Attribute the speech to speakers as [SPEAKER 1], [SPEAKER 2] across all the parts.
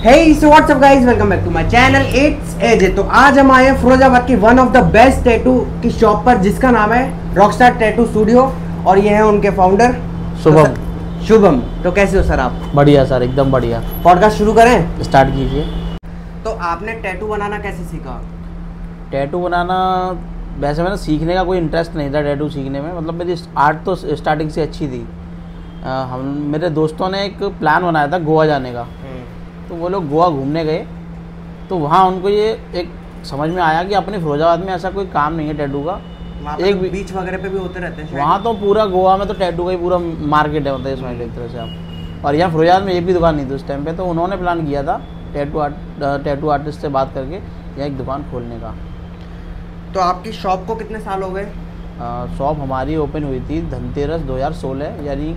[SPEAKER 1] Hey, so what's up guys, welcome back to my channel, it's AJ। तो आज हम आए हैं फिरोजाबाद की one of the best tattoo की शॉप पर जिसका नाम है रॉकस्टार टैटू स्टूडियो और ये है उनके फाउंडर शुभम। तो कैसे हो सर आप?
[SPEAKER 2] बढ़िया सर, एकदम बढ़िया।
[SPEAKER 1] पॉडकास्ट शुरू करें?
[SPEAKER 2] स्टार्ट कीजिए।
[SPEAKER 1] तो आपने टैटू बनाना कैसे सीखा?
[SPEAKER 2] टैटू बनाना वैसे मैंने सीखने का कोई इंटरेस्ट नहीं था टैटू सीखने में, मतलब मेरी आर्ट तो स्टार्टिंग से अच्छी थी। मेरे दोस्तों ने एक प्लान बनाया था गोवा जाने का, तो वो लोग गोवा घूमने गए तो वहाँ उनको ये एक समझ में आया कि अपने फिरोजाबाद में ऐसा कोई काम नहीं है टैटू का।
[SPEAKER 1] एक बीच वगैरह पे भी होते रहते हैं
[SPEAKER 2] वहाँ, तो पूरा गोवा में तो टैटू का ही पूरा मार्केट है, मतलब समझ लो एक तरह से आप। और यहाँ फिरोजाबाद में एक भी दुकान नहीं थी उस टाइम पे, तो उन्होंने प्लान किया था टैटू आर्टिस्ट से बात करके यहाँ एक दुकान खोलने का।
[SPEAKER 1] तो आपकी शॉप को कितने साल हो गए?
[SPEAKER 2] शॉप हमारी ओपन हुई थी धनतेरस 2016 यानी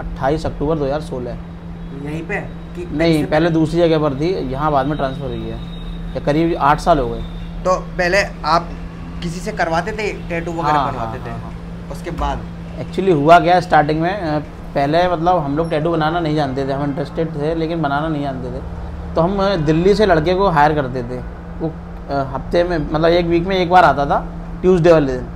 [SPEAKER 2] 28 अक्टूबर 2016।
[SPEAKER 1] यहीं पे
[SPEAKER 2] नहीं, पहले दूसरी जगह पर थी, यहाँ बाद में ट्रांसफ़र हुई है। या करीब 8 साल हो गए।
[SPEAKER 1] तो पहले आप किसी से करवाते थे टैटू वगैरह? करवाते थे। उसके बाद
[SPEAKER 2] एक्चुअली हुआ क्या स्टार्टिंग में, पहले मतलब हम लोग टैटू बनाना नहीं जानते थे, हम इंटरेस्टेड थे लेकिन बनाना नहीं जानते थे। तो हम दिल्ली से लड़के को हायर करते थे, वो हफ्ते में मतलब एक वीक में एक बार आता था ट्यूसडे वाले दिन,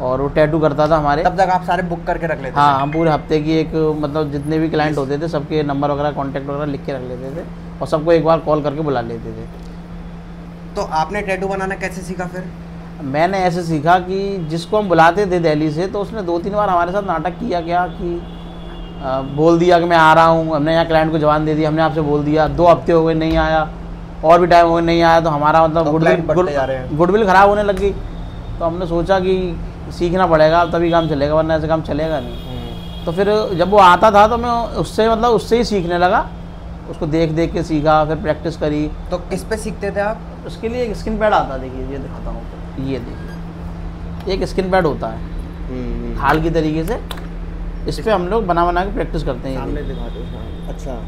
[SPEAKER 2] और वो टैटू करता था हमारे।
[SPEAKER 1] तब तक आप सारे बुक करके रख लेते?
[SPEAKER 2] हाँ, हम पूरे हफ्ते की एक मतलब जितने भी क्लाइंट होते थे सबके नंबर वगैरह कॉन्टैक्ट वगैरह लिख के रख लेते थे और सबको एक बार कॉल करके बुला लेते थे।
[SPEAKER 1] तो आपने टैटू बनाना कैसे सीखा फिर?
[SPEAKER 2] मैंने ऐसे सीखा कि जिसको हम बुलाते थे दिल्ली से, तो उसने 2-3 बार हमारे साथ नाटक किया क्या कि बोल दिया कि मैं आ रहा हूँ। हमने यहाँ क्लाइंट को जवान दे दी, हमने आपसे बोल दिया, 2 हफ्ते हो गए नहीं आया, और भी टाइम हो गया नहीं आया, तो हमारा मतलब गुडविल ख़राब होने लगी। तो हमने सोचा कि सीखना पड़ेगा तभी काम चलेगा, वरना ऐसे काम चलेगा नहीं। तो फिर जब वो आता था तो मैं उससे ही सीखने लगा, उसको देख देख के सीखा, फिर प्रैक्टिस करी।
[SPEAKER 1] तो किस पे सीखते थे आप?
[SPEAKER 2] उसके लिए एक स्किन पैड आता है, देखिए ये दिखाता हूँ, ये देखिए एक स्किन पैड होता है खाल की तरीके से, इस पर हम लोग बना के प्रैक्टिस करते हैं।
[SPEAKER 1] सामने दिखा दो। अच्छा,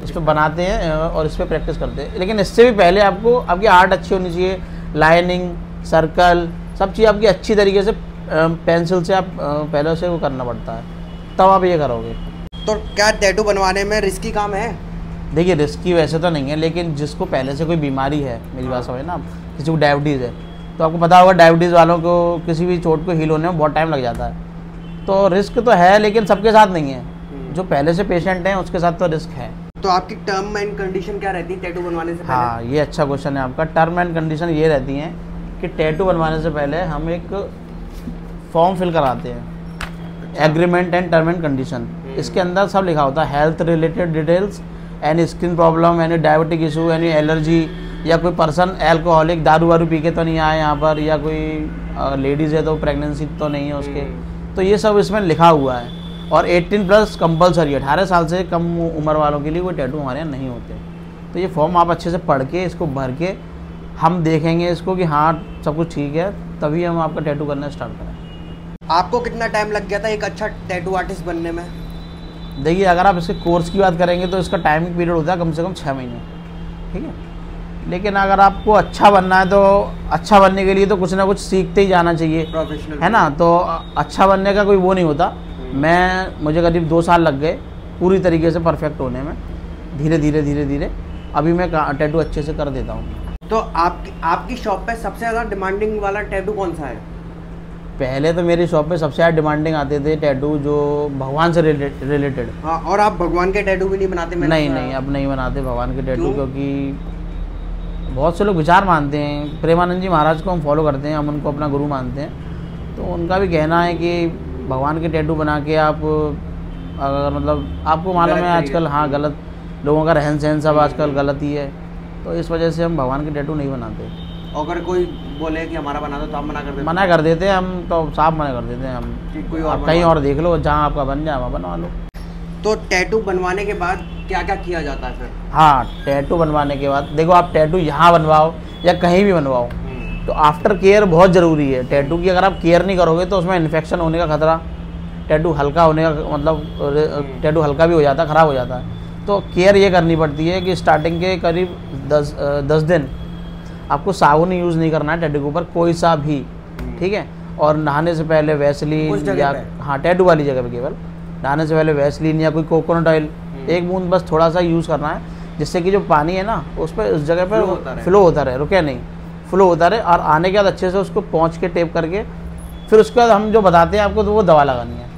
[SPEAKER 2] इस पर बनाते हैं और इस पर प्रैक्टिस करते हैं। लेकिन इससे भी पहले आपको आपकी आर्ट अच्छी होनी चाहिए, लाइनिंग, सर्कल, सब चीज़ आपकी अच्छी तरीके से पेंसिल से आप पहले से वो करना पड़ता है, तब आप ये करोगे।
[SPEAKER 1] तो क्या टैटू बनवाने में रिस्की काम है?
[SPEAKER 2] देखिए रिस्की वैसे तो नहीं है, लेकिन जिसको पहले से कोई बीमारी है, मेरी बात समझे ना, किसी को डायबिटीज़ है, तो आपको पता होगा डायबिटीज़ वालों को किसी भी चोट को हील होने में बहुत टाइम लग जाता है। तो रिस्क तो है, लेकिन सबके साथ नहीं है। जो पहले से पेशेंट हैं उसके साथ तो रिस्क है।
[SPEAKER 1] तो आपकी टर्म एंड कंडीशन क्या रहती है टैटू बनवाने से पहले?
[SPEAKER 2] हाँ, ये अच्छा क्वेश्चन है आपका। टर्म एंड कंडीशन ये रहती हैं कि टैटू बनवाने से पहले हम एक फॉर्म फिल कराते हैं, agreement and term and condition. इसके अंदर सब लिखा होता है, health related details, any skin problem, any diabetic issue, any allergy, या कोई पर्सन एल्कोहलिक दारू वारू पी के तो नहीं आए यहाँ पर, या कोई लेडीज़ है तो प्रेगनेंसी तो नहीं है उसके, तो ये सब इसमें लिखा हुआ है। और 18+ कंपलसरी, 18 साल से कम उम्र वालों के लिए कोई टैटू हमारे यहाँ नहीं होते। तो ये फॉर्म आप अच्छे से पढ़ के इसको भर के हम देखेंगे इसको कि हाँ सब कुछ ठीक है, तभी हम आपका टैटू करना स्टार्ट करें।
[SPEAKER 1] आपको कितना टाइम लग गया था एक अच्छा टैटू आर्टिस्ट बनने में?
[SPEAKER 2] देखिए अगर आप इसके कोर्स की बात करेंगे तो इसका टाइमिंग पीरियड होता है कम से कम 6 महीने, ठीक है। लेकिन अगर आपको अच्छा बनना है तो अच्छा बनने के लिए तो कुछ ना कुछ सीखते ही जाना चाहिए,
[SPEAKER 1] प्रोफेशनल, है
[SPEAKER 2] ना। तो अच्छा बनने का कोई वो नहीं होता। मुझे करीब 2 साल लग गए पूरी तरीके से परफेक्ट होने में। धीरे धीरे अभी मैं टैटू अच्छे से कर देता हूँ।
[SPEAKER 1] तो आपकी शॉप पे सबसे ज़्यादा डिमांडिंग वाला टैटू कौन सा है?
[SPEAKER 2] पहले तो मेरी शॉप पे सबसे ज़्यादा डिमांडिंग आते थे टैटू जो भगवान से रिलेटेड।
[SPEAKER 1] हाँ, और आप भगवान के टैटू भी नहीं बनाते?
[SPEAKER 2] नहीं, अब नहीं बनाते भगवान के टैटू, क्योंकि बहुत से लोग विचार मानते हैं। प्रेमानंद जी महाराज को हम फॉलो करते हैं, हम उनको अपना गुरु मानते हैं। तो उनका भी कहना है कि भगवान के टैटू बना के आप अगर मतलब आपको मालूम है आजकल, हाँ, गलत लोगों का रहन सहन सब आजकल गलत ही है, तो इस वजह से हम भगवान के टैटू नहीं बनाते।
[SPEAKER 1] अगर कोई बोले कि हमारा बना दो तो आप मना कर देते
[SPEAKER 2] हैं? हम तो साफ मना कर देते हैं हम कि कोई और कहीं और देख लो, जहाँ आपका बन जाए वहाँ बनवा लो।
[SPEAKER 1] तो टैटू बनवाने के बाद क्या क्या किया जाता है फिर?
[SPEAKER 2] हाँ, टैटू बनवाने के बाद देखो, आप टैटू यहाँ बनवाओ या कहीं भी बनवाओ, तो आफ्टर केयर बहुत ज़रूरी है टैटू की। अगर आप केयर नहीं करोगे तो उसमें इन्फेक्शन होने का खतरा, टैटू हल्का होने का मतलब टैटू हल्का भी हो जाता है, ख़राब हो जाता है। तो केयर ये करनी पड़ती है कि स्टार्टिंग के करीब 10 दिन आपको साबुन यूज़ नहीं करना है टैटू के ऊपर, कोई सा भी, ठीक है। और नहाने से पहले वैसलीन, या हाँ टैटू वाली जगह पे केवल नहाने से पहले वैसलीन या कोई कोकोनट ऑयल 1 बूंद बस थोड़ा सा यूज़ करना है, जिससे कि जो पानी है ना उस पर उस जगह
[SPEAKER 1] Flow होता
[SPEAKER 2] पर
[SPEAKER 1] रहे।
[SPEAKER 2] फ्लो होता रहे, रुके नहीं, फ्लो होता रहे। और आने के बाद अच्छे से उसको पहुँच के टेप करके फिर उसके बाद हम जो बताते हैं आपको तो वो दवा लगानी है।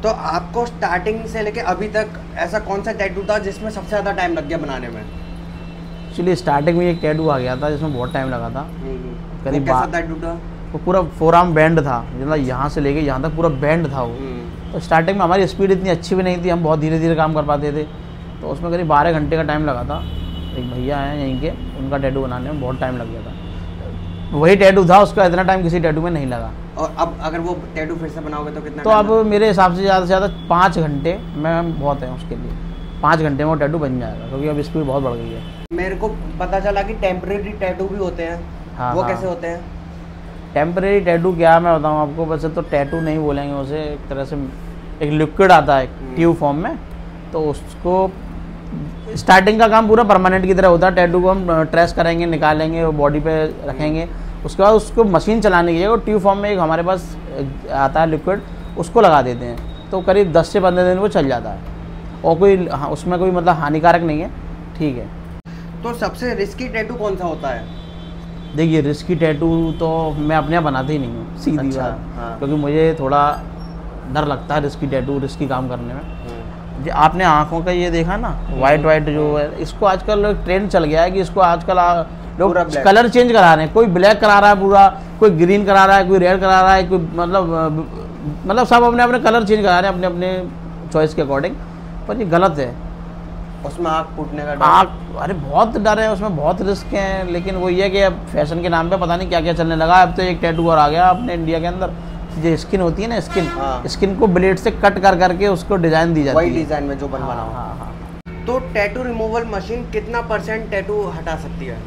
[SPEAKER 1] तो आपको स्टार्टिंग से लेके अभी तक ऐसा कौन सा टैटू था जिसमें सबसे ज़्यादा टाइम लग गया बनाने में?
[SPEAKER 2] एक्चुअली स्टार्टिंग में एक टैटू आ गया था जिसमें बहुत टाइम लगा था।
[SPEAKER 1] करीब कैसा टैटू था?
[SPEAKER 2] वो पूरा फोरआर्म बैंड था, मतलब यहाँ से लेके यहाँ तक पूरा बैंड था वो। तो स्टार्टिंग में हमारी स्पीड इतनी अच्छी भी नहीं थी, हम बहुत धीरे धीरे काम कर पाते थे, तो उसमें करीब 12 घंटे का टाइम लगा था। एक भैया हैं यहीं के, उनका टैटू बनाने में बहुत टाइम लग गया था। वही टैटू था, उसका इतना टाइम किसी टैटू में नहीं लगा।
[SPEAKER 1] और अब अगर वो टैटू फिर से बनाओगे तो कितना
[SPEAKER 2] तो अब मेरे हिसाब से ज़्यादा 5 घंटे में बहुत है उसके लिए। 5 घंटे में वो टैटू बन जाएगा, क्योंकि अब स्पीड बहुत बढ़ गई है।
[SPEAKER 1] मेरे को पता चला कि टेम्परेरी टैटू भी होते हैं।
[SPEAKER 2] हाँ,
[SPEAKER 1] वो
[SPEAKER 2] हाँ।
[SPEAKER 1] कैसे होते हैं?
[SPEAKER 2] टेम्परेरी टैटू क्या मैं बताऊँ आपको, वैसे तो टैटू नहीं बोलेंगे उसे, एक तरह से एक लिक्विड आता है ट्यूब फॉर्म में, तो उसको स्टार्टिंग का काम पूरा परमानेंट की तरह होता है। टैटू को हम ट्रेस करेंगे, निकालेंगे, वो बॉडी पे रखेंगे, उसके बाद उसको मशीन चलाने की जगह ट्यूब फॉर्म में एक हमारे पास आता है लिक्विड, उसको लगा देते हैं, तो करीब 10 से 15 दिन वो चल जाता है। और कोई उसमें कोई मतलब हानिकारक नहीं है, ठीक है।
[SPEAKER 1] तो सबसे रिस्की टैटू कौन सा होता है?
[SPEAKER 2] देखिए रिस्की टैटू तो मैं अपने यहाँ बनाते ही नहीं हूँ, सीधी
[SPEAKER 1] अच्छा,
[SPEAKER 2] बात,
[SPEAKER 1] हाँ।
[SPEAKER 2] क्योंकि मुझे थोड़ा डर लगता है रिस्की टैटू, रिस्की काम करने में। जो आपने आँखों का ये देखा ना, वाइट जो है, इसको आजकल ट्रेंड चल गया है कि इसको आजकल लोग कलर चेंज करा रहे हैं। कोई ब्लैक करा रहा है पूरा, कोई ग्रीन करा रहा है, कोई रेड करा रहा है, कोई मतलब सब अपने अपने कलर चेंज करा रहे हैं अपने अपने चॉइस के अकॉर्डिंग, पर ये गलत है।
[SPEAKER 1] उसमें आँख फूटने का डर?
[SPEAKER 2] अरे बहुत डर है उसमें, बहुत रिस्क है, लेकिन वो ये कि अब फैशन के नाम पे पता नहीं क्या क्या चलने लगा। अब तो एक टैटू और आ गया अपने इंडिया के अंदर, जो स्किन होती है ना, स्किन को ब्लेड से कट कर करके उसको डिजाइन दी जाती है,
[SPEAKER 1] वही डिजाइन में जो बनवाना हो।
[SPEAKER 2] हाँ।
[SPEAKER 1] तो टैटू रिमूवल मशीन कितना % टैटू हटा सकती है?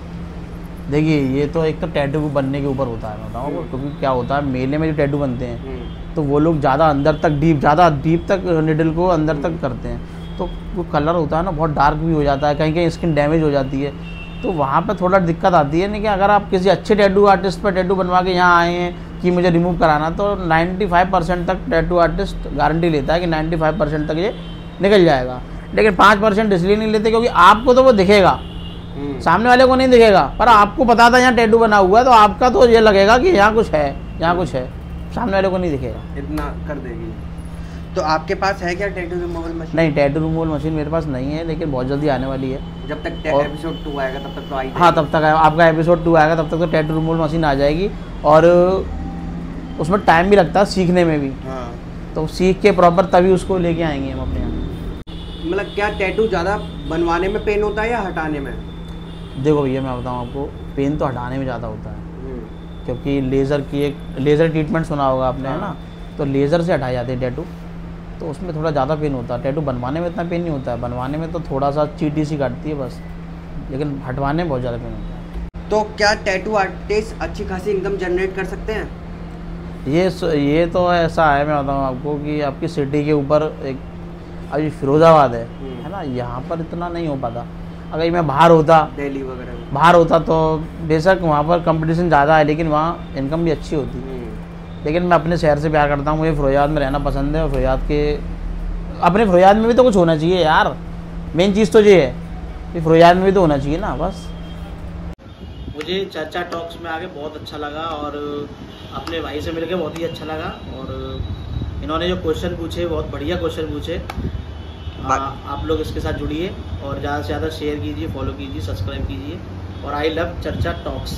[SPEAKER 2] देखिए ये तो एक तो टैटू बनने के ऊपर होता है, बताओ, क्योंकि क्या होता है मेले में जो टैटू बनते हैं तो वो लोग ज़्यादा अंदर तक ज़्यादा डीप तक निडल को अंदर तक करते हैं, तो वो कलर होता है ना बहुत डार्क भी हो जाता है, कहीं कहीं स्किन डैमेज हो जाती है, तो वहाँ पे थोड़ा दिक्कत आती है। नहीं कि अगर आप किसी अच्छे टैटू आर्टिस्ट पर टैटू बनवा के यहाँ आए हैं कि मुझे रिमूव कराना, तो 95% तक टैटू आर्टिस्ट गारंटी लेता है कि 95% तक ये निकल जाएगा। लेकिन 5% इसलिए नहीं लेते क्योंकि आपको तो वो दिखेगा, सामने वाले को नहीं दिखेगा, पर आपको पता था यहाँ टैटू बना हुआ है, तो आपका तो ये लगेगा कि यहाँ कुछ है, यहाँ कुछ है, सामने वाले को नहीं दिखेगा।
[SPEAKER 1] इतना कर देगी। तो आपके पास है क्या टैटू रिमूवल मशीन?
[SPEAKER 2] नहीं, टैटू रिमूवल मशीन मेरे पास नहीं है, लेकिन बहुत जल्दी आने वाली है।
[SPEAKER 1] जब तक एपिसोड 2 आएगा तब तक तो आई?
[SPEAKER 2] हाँ, तब तक आपका एपिसोड 2 आएगा तब तक तो टैटू रिमूवल मशीन आ जाएगी, और उसमें टाइम भी लगता है सीखने में भी।
[SPEAKER 1] हाँ।
[SPEAKER 2] तो सीख के प्रॉपर तभी उसको लेके आएंगे हम अपने यहाँ।
[SPEAKER 1] मतलब क्या टैटू ज़्यादा बनवाने में पेन होता है या हटाने में?
[SPEAKER 2] देखो भैया मैं बताऊँ आपको, पेन तो हटाने में ज़्यादा होता है, क्योंकि लेज़र ट्रीटमेंट सुना होगा आपने, है ना, तो लेज़र से हटाए जाते हैं टैटू, तो उसमें थोड़ा ज़्यादा पेन होता है। टैटू बनवाने में इतना पेन नहीं होता है, बनवाने में तो थोड़ा सा चीटी सी काटती है बस, लेकिन हटवाने में बहुत ज़्यादा पेन होता है।
[SPEAKER 1] तो क्या टैटू आर्टिस्ट अच्छी खासी इनकम जनरेट कर सकते हैं?
[SPEAKER 2] ये तो ऐसा है, मैं बताऊँ आपको कि आपकी सिटी के ऊपर एक अभी फिरोज़ाबाद है ना, यहाँ पर इतना नहीं हो पाता। अगर मैं बाहर होता,
[SPEAKER 1] दिल्ली वगैरह में
[SPEAKER 2] बाहर होता तो बेशक वहाँ पर कंपटीशन ज़्यादा है, लेकिन वहाँ इनकम भी अच्छी होती है। लेकिन मैं अपने शहर से प्यार करता हूँ, मुझे फिरोज़ाबाद में रहना पसंद है, और अपने फिरोज़ाबाद में भी तो कुछ होना चाहिए यार, मेन चीज़ तो ये है कि फिरोज़ाबाद में भी तो होना चाहिए ना, बस। मुझे चर्चा टॉक्स में आके बहुत अच्छा लगा, और अपने भाई से मिलकर बहुत ही अच्छा लगा, और इन्होंने जो क्वेश्चन पूछे बहुत बढ़िया क्वेश्चन पूछे। आप लोग इसके साथ जुड़िए और ज़्यादा से ज़्यादा शेयर कीजिए, फॉलो कीजिए, सब्सक्राइब कीजिए, और आई लव चर्चा टॉक्स।